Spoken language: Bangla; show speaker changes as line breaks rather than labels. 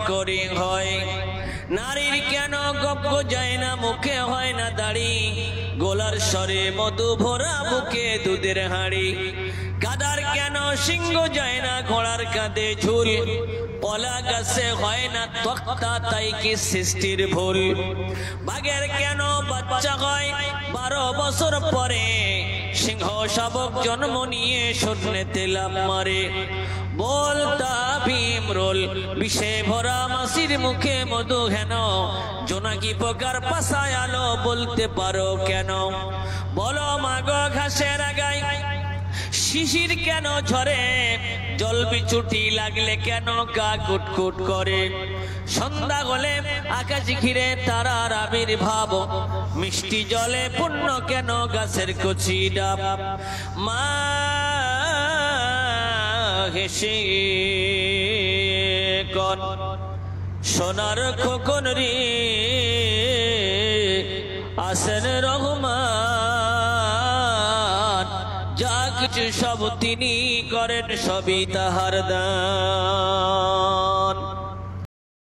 করি হয় নারীর কেন গপ্প যায় না মুখে হয় না দাড়ি গোলার স্বরে মধু ভরা বুকে দুধের হাঁড়ি গাদার কেন সিংহ যায় না ঘোড়ার কাঁধে ঝুল পলা গাছে হয় না তক্তা তাই কি সৃষ্টির ভুল বাঘের কেন বাচ্চা হয় 12 বছর পরে সিংহ শাবক জন্ম নিয়ে শূন্যতে লাফ মারে বলতা ভীমরোল বিষে ভরা মাসির মুখে মধু হেন জোনাকি পোকার পাশায় আলো বলতে পারো কেন বলো মাগো ঘাসের আগায় শিশির কেন ঝরে জল বিছুটি লাগলে কেন গা কুটকুট করে সন্ধ্যা হলে আকাশ ঘিরে তারার আবির্ভাব মিষ্টি জলে পূর্ণ কেন গাছের কচি ডাব মা হেসে কন সোনার খোকন রে আসেন রহমান যা কিছু সব তিনি করেন সবই তাহার দান।